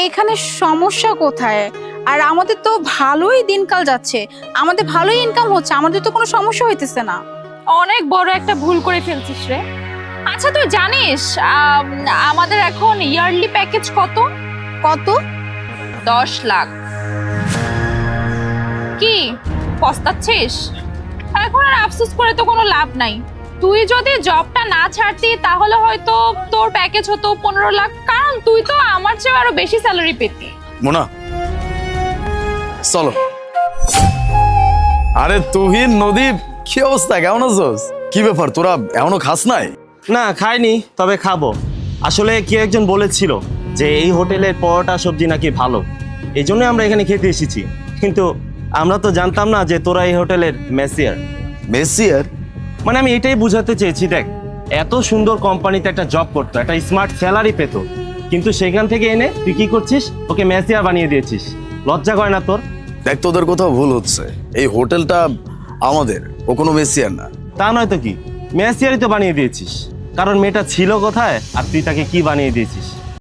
এখানে সমস্যা কোথায়? আর আমাদের তো ভালোই দিনকাল যাচ্ছে, আমাদের ভালোই ইনকাম হচ্ছে, আমাদের তো কোনো সমস্যা হইতেছে না। অনেক বড় একটা ভুল করে ফেলছিস রে। আচ্ছা তুই জানিস আমাদের এখন ইয়ারলি প্যাকেজ কত? কত? 10 লাখ। কি পস্তাচ্ছিস? এখন আর আফসোস করে তো কোনো লাভ নাই। তুই যদি জবটা না ছাড়তি তাহলে হয়তো তোর প্যাকেজ হতো 15 লাখ, কারণ তুই তো আমার চেয়ে আরো বেশি স্যালারি পেতি। মোনা চলো। আরে তুহিন, নদী, কি অবস্থা, কেমন আছোস? কি ব্যাপার, তোরা এখনো খাস নাই? না খাইনি, তবে খাবো। আসলে কি একজন বলেছিল যে এই হোটেলের পরোটা সবজি নাকি ভালো, এই জন্য আমরা এখানে খেতে এসেছি। কিন্তু আমরা তো জানতাম না যে তোরা এই হোটেলের মেসিয়ার। মেসিয়ার? মানে আমি এটাই বুঝাতে চেয়েছি, দেখ এত সুন্দর কোম্পানিতে একটা জব করতো, একটা স্মার্ট স্যালারি পেত, কিন্তু সেখান থেকে এনে তুই কি করছিস, ওকে মেসিয়ার বানিয়ে দিয়েছিস। লজ্জা করে না তোর? দেখ, তোদের কোথাও ভুল হচ্ছে। এই হোটেলটা আমাদের, ও কোনো মেসিয়ার না। তা নয় তো কি, মেসিয়ারই তো বানিয়ে দিয়েছিস। কারণ মেয়েটা ছিল কোথায় আর তুই তাকে কি বানিয়ে দিয়েছিস?